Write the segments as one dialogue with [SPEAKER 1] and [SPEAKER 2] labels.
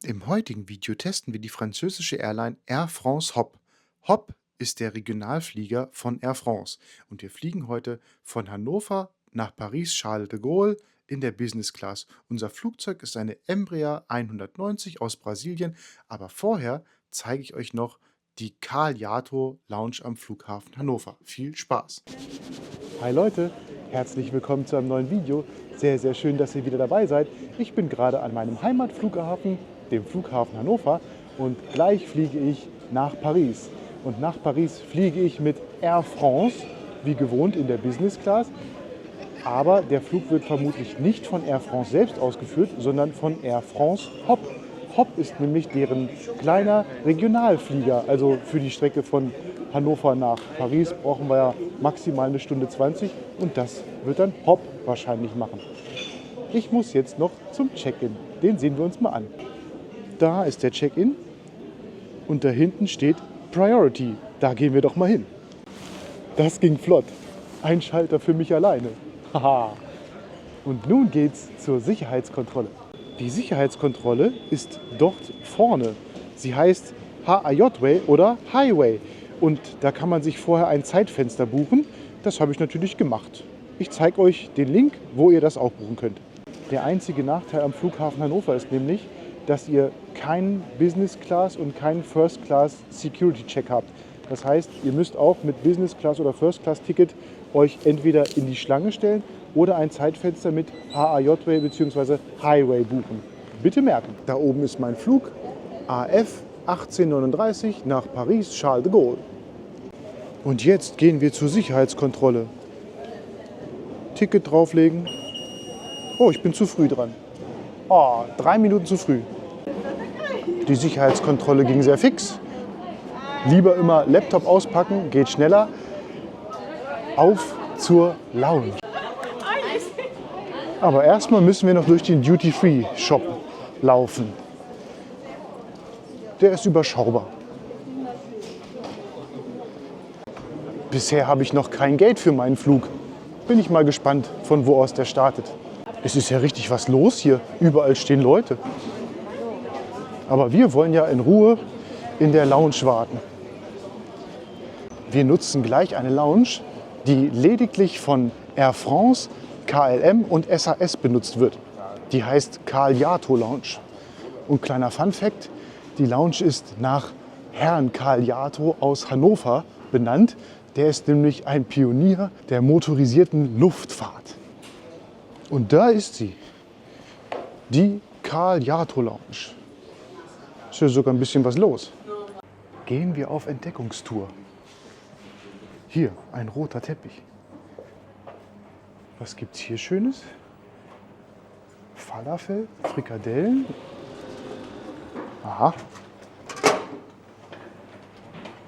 [SPEAKER 1] Im heutigen Video testen wir die französische Airline Air France HOP. HOP ist der Regionalflieger von Air France und wir fliegen heute von Hannover nach Paris-Charles de Gaulle in der Business Class. Unser Flugzeug ist eine Embraer 190 aus Brasilien, aber vorher zeige ich euch noch die Carl Jato Lounge am Flughafen Hannover. Viel Spaß!
[SPEAKER 2] Hi Leute, herzlich willkommen zu einem neuen Video. Sehr, sehr schön, dass ihr wieder dabei seid. Ich bin gerade an meinem Heimatflughafen, dem Flughafen Hannover, und gleich fliege ich nach Paris. Und nach Paris fliege ich mit Air France, wie gewohnt in der Business Class. Aber der Flug wird vermutlich nicht von Air France selbst ausgeführt, sondern von Air France HOP. HOP ist nämlich deren kleiner Regionalflieger. Also für die Strecke von Hannover nach Paris brauchen wir ja maximal 1:20 und das wird dann HOP wahrscheinlich machen. Ich muss jetzt noch zum Check-in. Den sehen wir uns mal an. Da ist der Check-in und da hinten steht Priority. Da gehen wir doch mal hin. Das ging flott. Ein Schalter für mich alleine. Haha. Und nun geht's zur Sicherheitskontrolle. Die Sicherheitskontrolle ist dort vorne. Sie heißt HAJ-Way oder Highway. Und da kann man sich vorher ein Zeitfenster buchen. Das habe ich natürlich gemacht. Ich zeige euch den Link, wo ihr das auch buchen könnt. Der einzige Nachteil am Flughafen Hannover ist nämlich, dass ihr keinen Business Class und keinen First Class Security Check habt. Das heißt, ihr müsst auch mit Business Class oder First Class Ticket euch entweder in die Schlange stellen oder ein Zeitfenster mit HAJ-Way bzw. Highway buchen. Bitte merken, da oben ist mein Flug AF 1839 nach Paris Charles de Gaulle. Und jetzt gehen wir zur Sicherheitskontrolle. Ticket drauflegen. Oh, ich bin zu früh dran. Oh, 3 Minuten zu früh. Die Sicherheitskontrolle ging sehr fix. Lieber immer Laptop auspacken, geht schneller. Auf zur Lounge. Aber erstmal müssen wir noch durch den Duty-Free-Shop laufen. Der ist überschaubar. Bisher habe ich noch kein Geld für meinen Flug. Bin ich mal gespannt, von wo aus der startet. Es ist ja richtig was los hier. Überall stehen Leute. Aber wir wollen ja in Ruhe in der Lounge warten. Wir nutzen gleich eine Lounge, die lediglich von Air France, KLM und SAS benutzt wird. Die heißt Carl Jato Lounge. Und kleiner Funfact, die Lounge ist nach Herrn Carl Jato aus Hannover benannt. Der ist nämlich ein Pionier der motorisierten Luftfahrt. Und da ist sie, die Carl Jato Lounge. Ist ja sogar ein bisschen was los. Gehen wir auf Entdeckungstour. Hier, ein roter Teppich. Was gibt's hier Schönes? Falafel, Frikadellen. Aha.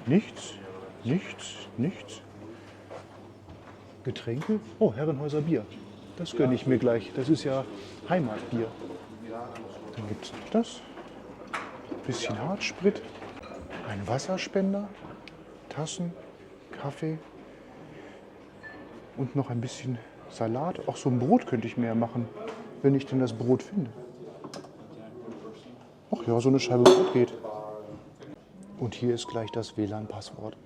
[SPEAKER 2] Nichts, nichts, nichts. Getränke? Oh, Herrenhäuser Bier. Das gönne ich mir gleich. Das ist ja Heimatbier. Dann gibt es noch das. Bisschen Hartsprit. Ein Wasserspender. Tassen, Kaffee. Und noch ein bisschen Salat. Auch so ein Brot könnte ich mir ja machen, wenn ich denn das Brot finde. Ach ja, so eine Scheibe Brot geht. Und hier ist gleich das WLAN-Passwort.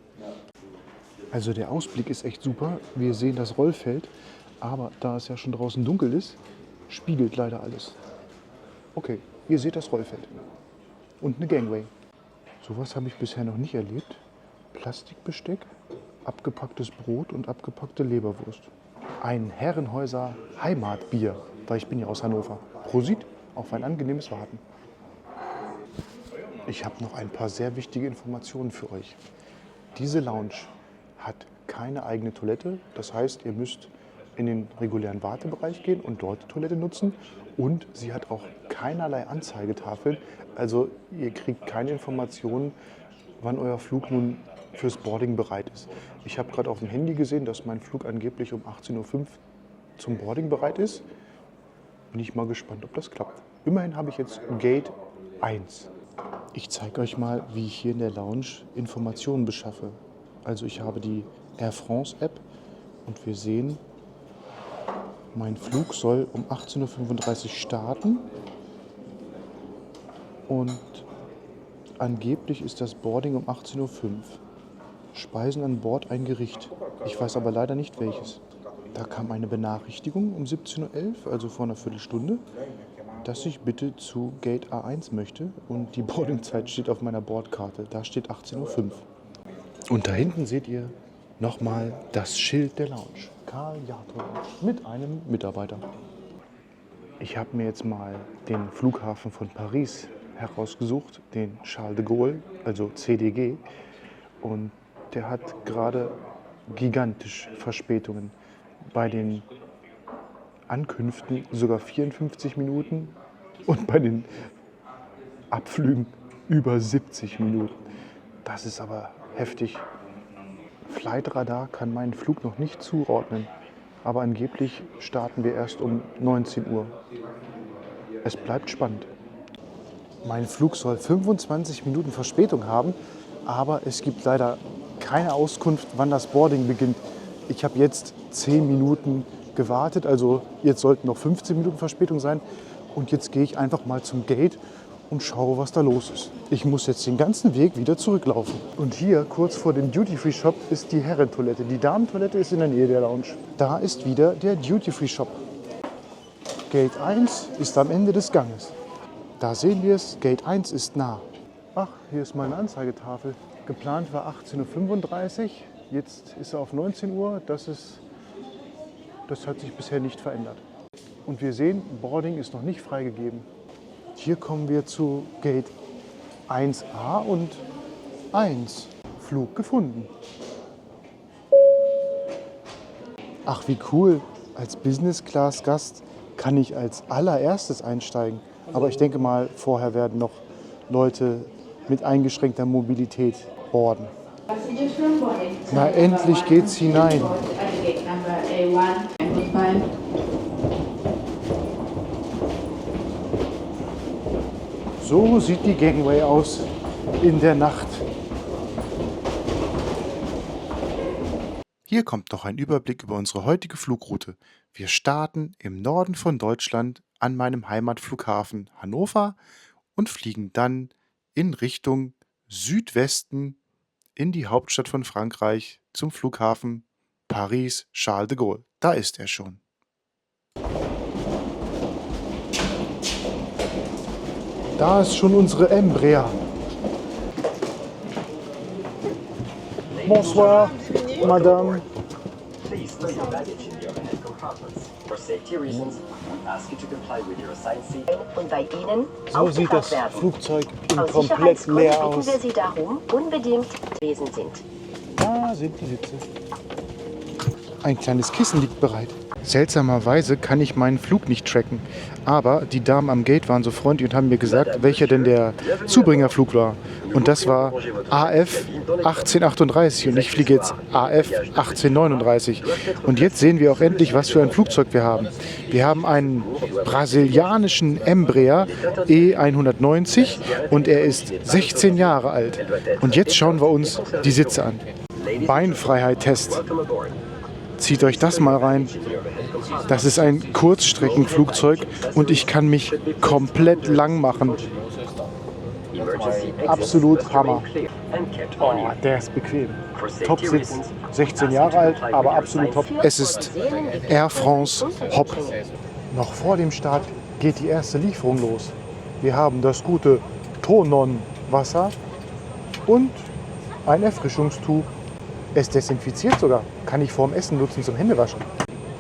[SPEAKER 2] Also der Ausblick ist echt super. Wir sehen das Rollfeld, aber da es ja schon draußen dunkel ist, spiegelt leider alles. Okay, ihr seht das Rollfeld. Und eine Gangway. Sowas habe ich bisher noch nicht erlebt. Plastikbesteck, abgepacktes Brot und abgepackte Leberwurst. Ein Herrenhäuser Heimatbier, weil ich bin ja aus Hannover. Prosit auf ein angenehmes Warten. Ich habe noch ein paar sehr wichtige Informationen für euch. Diese Lounge hat keine eigene Toilette. Das heißt, ihr müsst in den regulären Wartebereich gehen und dort die Toilette nutzen. Und sie hat auch keinerlei Anzeigetafeln. Also ihr kriegt keine Informationen, wann euer Flug nun fürs Boarding bereit ist. Ich habe gerade auf dem Handy gesehen, dass mein Flug angeblich um 18:05 Uhr zum Boarding bereit ist. Bin ich mal gespannt, ob das klappt. Immerhin habe ich jetzt Gate 1. Ich zeige euch mal, wie ich hier in der Lounge Informationen beschaffe. Also ich habe die Air France App und wir sehen, mein Flug soll um 18:35 Uhr starten. Und angeblich ist das Boarding um 18:05 Uhr. Speisen an Bord ein Gericht. Ich weiß aber leider nicht welches. Da kam eine Benachrichtigung um 17:11 Uhr, also vor einer Viertelstunde, dass ich bitte zu Gate A1 möchte. Und die Boardingzeit steht auf meiner Bordkarte. Da steht 18:05 Uhr. Und da hinten seht ihr nochmal das Schild der Lounge. Karl Jato Lounge mit einem Mitarbeiter. Ich habe mir jetzt mal den Flughafen von Paris herausgesucht, den Charles de Gaulle, also CDG. Und der hat gerade gigantisch Verspätungen. Bei den Ankünften sogar 54 Minuten und bei den Abflügen über 70 Minuten. Das ist aber heftig. Flightradar kann meinen Flug noch nicht zuordnen, aber angeblich starten wir erst um 19 Uhr. Es bleibt spannend. Mein Flug soll 25 Minuten Verspätung haben, aber es gibt leider keine Auskunft, wann das Boarding beginnt. Ich habe jetzt 10 Minuten gewartet, also jetzt sollten noch 15 Minuten Verspätung sein. Und jetzt gehe ich einfach mal zum Gate und schaue, was da los ist. Ich muss jetzt den ganzen Weg wieder zurücklaufen. Und hier, kurz vor dem Duty-Free-Shop, ist die Herrentoilette. Die Damentoilette ist in der Nähe der Lounge. Da ist wieder der Duty-Free-Shop. Gate 1 ist am Ende des Ganges. Da sehen wir es, Gate 1 ist nah. Ach, hier ist meine Anzeigetafel. Geplant war 18:35 Uhr, jetzt ist er auf 19 Uhr. Das hat sich bisher nicht verändert. Und wir sehen, Boarding ist noch nicht freigegeben. Hier kommen wir zu Gate 1A und 1. Flug gefunden. Ach, wie cool. Als Business-Class-Gast kann ich als allererstes einsteigen. Aber ich denke mal, vorher werden noch Leute mit eingeschränkter Mobilität boarden. Na, endlich geht's hinein. So sieht die Gangway aus in der Nacht.
[SPEAKER 1] Hier kommt noch ein Überblick über unsere heutige Flugroute. Wir starten im Norden von Deutschland an meinem Heimatflughafen Hannover und fliegen dann in Richtung Südwesten in die Hauptstadt von Frankreich zum Flughafen Paris Charles de Gaulle. Da ist er schon.
[SPEAKER 2] Da ist schon unsere Embraer. Bonsoir, Madame.
[SPEAKER 3] Und bei Ihnen
[SPEAKER 2] So sieht das Flugzeug komplett leer aus.
[SPEAKER 3] wir Sie darum, unbedingt wesend sind.
[SPEAKER 2] Da sind die Sitze.
[SPEAKER 1] Ein kleines Kissen liegt bereit. Seltsamerweise kann ich meinen Flug nicht tracken. Aber die Damen am Gate waren so freundlich und haben mir gesagt, welcher denn der Zubringerflug war. Und das war AF 1838 und ich fliege jetzt AF 1839. Und jetzt sehen wir auch endlich, was für ein Flugzeug wir haben. Wir haben einen brasilianischen Embraer E190 und er ist 16 Jahre alt. Und jetzt schauen wir uns die Sitze an. Beinfreiheit-Test. Zieht euch das mal rein. Das ist ein Kurzstreckenflugzeug und ich kann mich komplett lang machen.
[SPEAKER 2] Absolut Hammer. Oh, der ist bequem. Top-Sitz, 16 Jahre alt, aber absolut top.
[SPEAKER 1] Es ist Air France Hop.
[SPEAKER 2] Noch vor dem Start geht die erste Lieferung los. Wir haben das gute Tonon-Wasser und ein Erfrischungstuch. Es desinfiziert sogar. Kann ich vorm Essen nutzen zum Händewaschen.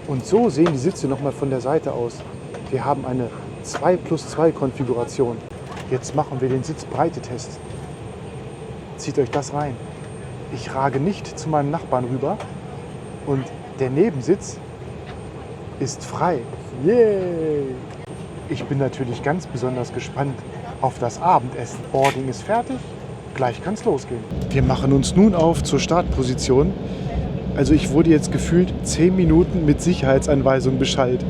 [SPEAKER 2] Und so sehen die Sitze nochmal von der Seite aus. Wir haben eine 2+2 Konfiguration. Jetzt machen wir den Sitzbreite-Test. Zieht euch das rein. Ich rage nicht zu meinem Nachbarn rüber und der Nebensitz ist frei. Yay! Ich bin natürlich ganz besonders gespannt auf das Abendessen. Boarding ist fertig. Gleich kann es losgehen.
[SPEAKER 1] Wir machen uns nun auf zur Startposition. Also ich wurde jetzt gefühlt 10 Minuten mit Sicherheitsanweisungen beschallt.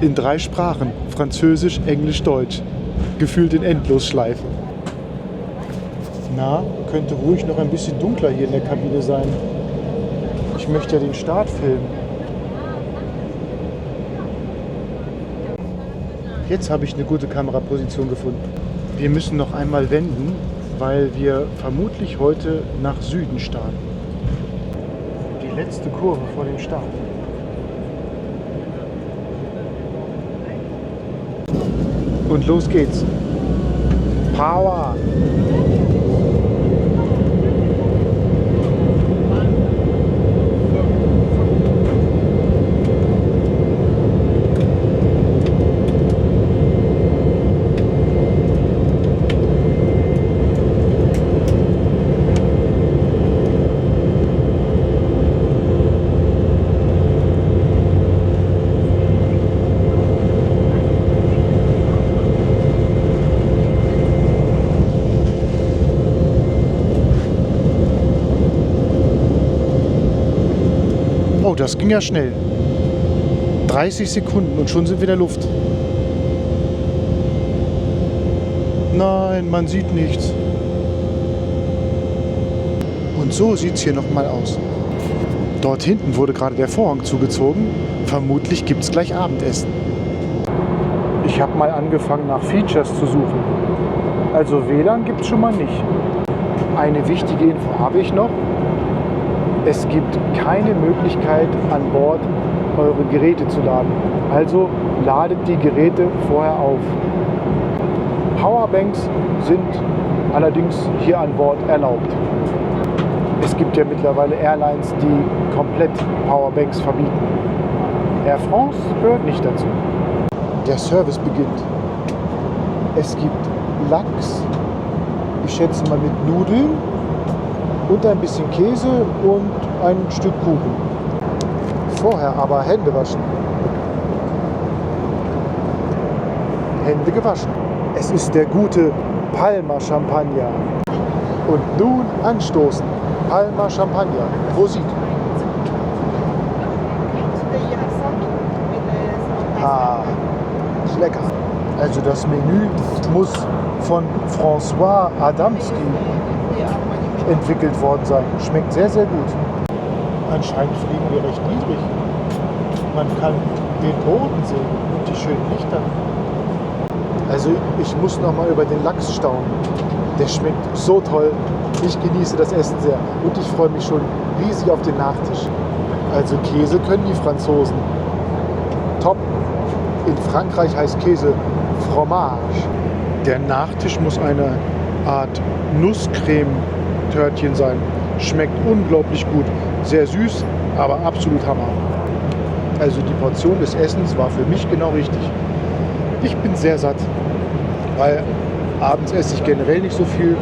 [SPEAKER 1] In 3 Sprachen. Französisch, Englisch, Deutsch. Gefühlt in Endlosschleifen.
[SPEAKER 2] Na, könnte ruhig noch ein bisschen dunkler hier in der Kabine sein. Ich möchte ja den Start filmen. Jetzt habe ich eine gute Kameraposition gefunden. Wir müssen noch einmal wenden, weil wir vermutlich heute nach Süden starten. Die letzte Kurve vor dem Start. Und los geht's. Power! Oh, das ging ja schnell. 30 Sekunden und schon sind wir in der Luft. Nein, man sieht nichts. Und so sieht es hier nochmal aus. Dort hinten wurde gerade der Vorhang zugezogen. Vermutlich gibt es gleich Abendessen. Ich habe mal angefangen nach Features zu suchen. Also WLAN gibt es schon mal nicht. Eine wichtige Info habe ich noch. Es gibt keine Möglichkeit, an Bord eure Geräte zu laden. Also ladet die Geräte vorher auf. Powerbanks sind allerdings hier an Bord erlaubt. Es gibt ja mittlerweile Airlines, die komplett Powerbanks verbieten. Air France gehört nicht dazu. Der Service beginnt. Es gibt Lachs, ich schätze mal mit Nudeln, und ein bisschen Käse und ein Stück Kuchen. Vorher aber Hände waschen. Hände gewaschen. Es ist der gute Palmer Champagner. Und nun anstoßen. Palmer Champagner. Prosit. Ah, ist lecker. Also das Menü muss von François Adamski entwickelt worden sein. Schmeckt sehr, sehr gut. Anscheinend fliegen wir recht niedrig. Man kann den Boden sehen und die schönen Lichter. Also ich muss noch mal über den Lachs staunen. Der schmeckt so toll. Ich genieße das Essen sehr und ich freue mich schon riesig auf den Nachtisch. Also Käse können die Franzosen. Top. In Frankreich heißt Käse Fromage. Der Nachtisch muss eine Art Nusscreme-Törtchen sein. Schmeckt unglaublich gut. Sehr süß, aber absolut Hammer. Also die Portion des Essens war für mich genau richtig. Ich bin sehr satt, weil abends esse ich generell nicht so viel.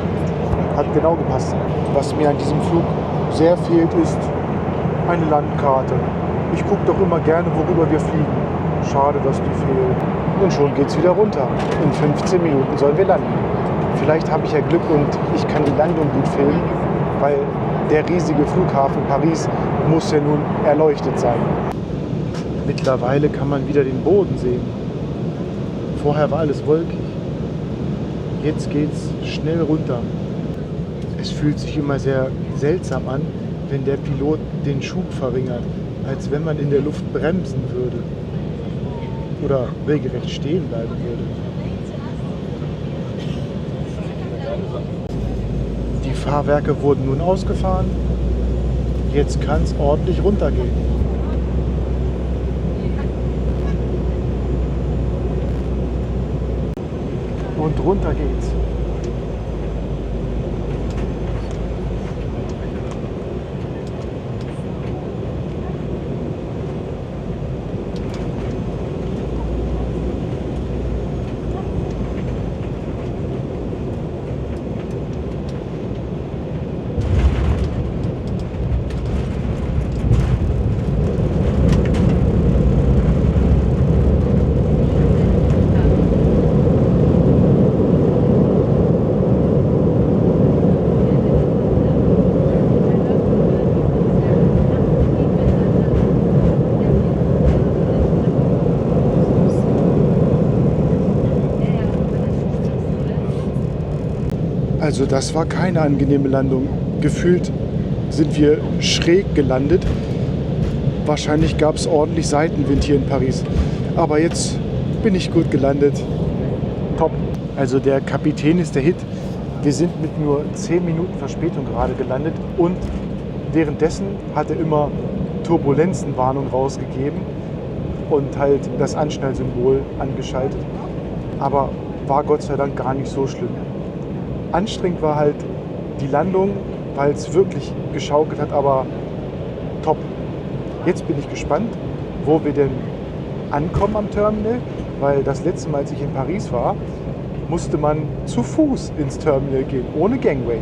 [SPEAKER 2] Hat genau gepasst. Was mir an diesem Flug sehr fehlt, ist eine Landkarte. Ich gucke doch immer gerne, worüber wir fliegen. Schade, dass die fehlt. Und schon geht's wieder runter. In 15 Minuten sollen wir landen. Vielleicht habe ich ja Glück und ich kann die Landung gut filmen, weil der riesige Flughafen Paris muss ja nun erleuchtet sein. Mittlerweile kann man wieder den Boden sehen. Vorher war alles wolkig. Jetzt geht's schnell runter. Es fühlt sich immer sehr seltsam an, wenn der Pilot den Schub verringert, als wenn man in der Luft bremsen würde oder regelrecht stehen bleiben würde. Die Fahrwerke wurden nun ausgefahren. Jetzt kann es ordentlich runtergehen. Und runter geht's. Also das war keine angenehme Landung. Gefühlt sind wir schräg gelandet. Wahrscheinlich gab es ordentlich Seitenwind hier in Paris. Aber jetzt bin ich gut gelandet. Top. Also der Kapitän ist der Hit. Wir sind mit nur 10 Minuten Verspätung gerade gelandet und währenddessen hat er immer Turbulenzenwarnung rausgegeben und halt das Anschnallsymbol angeschaltet. Aber war Gott sei Dank gar nicht so schlimm. Anstrengend war halt die Landung, weil es wirklich geschaukelt hat, aber top. Jetzt bin ich gespannt, wo wir denn ankommen am Terminal, weil das letzte Mal, als ich in Paris war, musste man zu Fuß ins Terminal gehen, ohne Gangway.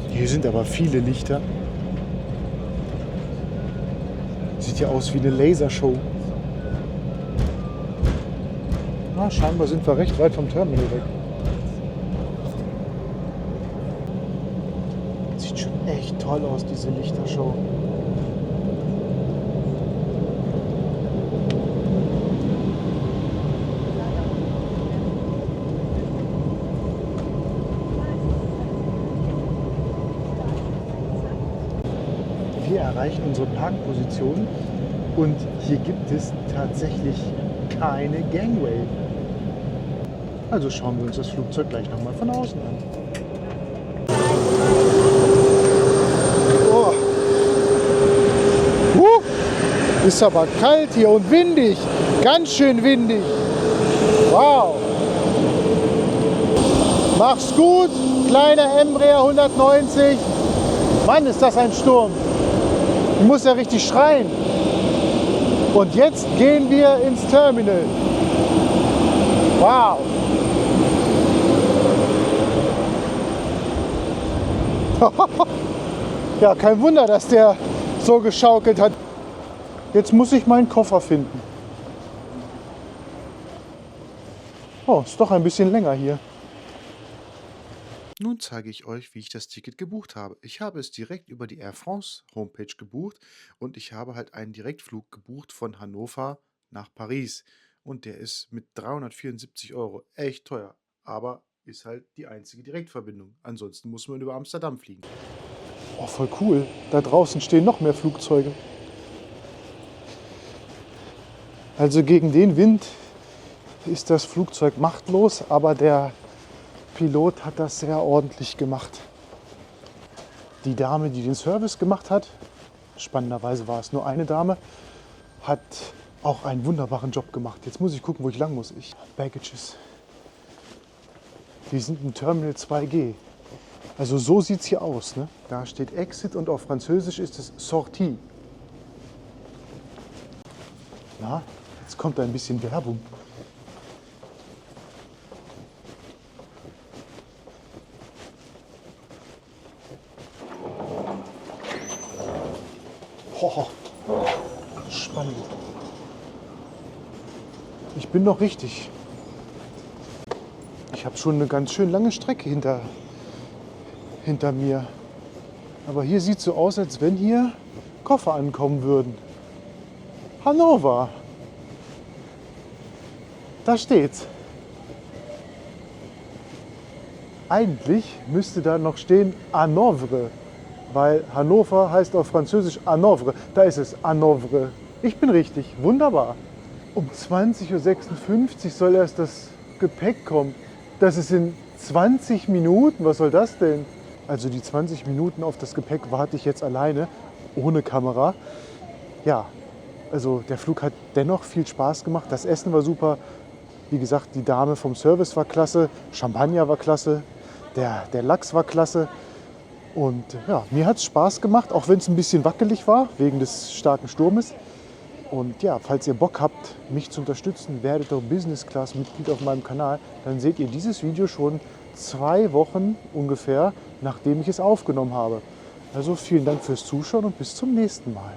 [SPEAKER 2] Hier sind aber viele Lichter. Sieht ja aus wie eine Lasershow. Na, scheinbar sind wir recht weit vom Terminal weg. Sieht schon echt toll aus, diese Lichtershow. Wir erreichen unsere Parkposition und hier gibt es tatsächlich keine Gangway. Also schauen wir uns das Flugzeug gleich nochmal von außen an. Oh. Ist aber kalt hier und windig. Ganz schön windig. Wow. Mach's gut, kleiner Embraer 190. Mann, ist das ein Sturm. Ich muss ja richtig schreien. Und jetzt gehen wir ins Terminal. Wow. Ja, kein Wunder, dass der so geschaukelt hat. Jetzt muss ich meinen Koffer finden. Oh, ist doch ein bisschen länger hier.
[SPEAKER 1] Nun zeige ich euch, wie ich das Ticket gebucht habe. Ich habe es direkt über die Air France Homepage gebucht und ich habe halt einen Direktflug gebucht von Hannover nach Paris. Und der ist mit 374 € echt teuer, aber ist halt die einzige Direktverbindung. Ansonsten muss man über Amsterdam fliegen.
[SPEAKER 2] Oh, voll cool. Da draußen stehen noch mehr Flugzeuge. Also gegen den Wind ist das Flugzeug machtlos, aber der Pilot hat das sehr ordentlich gemacht. Die Dame, die den Service gemacht hat, spannenderweise war es nur eine Dame, hat auch einen wunderbaren Job gemacht. Jetzt muss ich gucken, wo ich lang muss. Baggages. Die sind im Terminal 2G. Also so sieht es hier aus. Ne? Da steht Exit und auf Französisch ist es Sortie. Na, jetzt kommt ein bisschen Werbung. Oh, spannend. Ich bin noch richtig. Ich habe schon eine ganz schön lange Strecke hinter mir. Aber hier sieht es so aus, als wenn hier Koffer ankommen würden. Hannover. Da steht's. Eigentlich müsste da noch stehen Hanovre, weil Hannover heißt auf Französisch Hanovre. Da ist es, Hanovre. Ich bin richtig, wunderbar. Um 20:56 Uhr soll erst das Gepäck kommen. Das ist in 20 Minuten, was soll das denn? Also die 20 Minuten auf das Gepäck warte ich jetzt alleine, ohne Kamera. Ja, also der Flug hat dennoch viel Spaß gemacht. Das Essen war super. Wie gesagt, die Dame vom Service war klasse, Champagner war klasse, der Lachs war klasse. Und ja, mir hat es Spaß gemacht, auch wenn es ein bisschen wackelig war, wegen des starken Sturmes. Und ja, falls ihr Bock habt, mich zu unterstützen, werdet doch Business Class Mitglied auf meinem Kanal. Dann seht ihr dieses Video schon 2 Wochen ungefähr, nachdem ich es aufgenommen habe. Also vielen Dank fürs Zuschauen und bis zum nächsten Mal.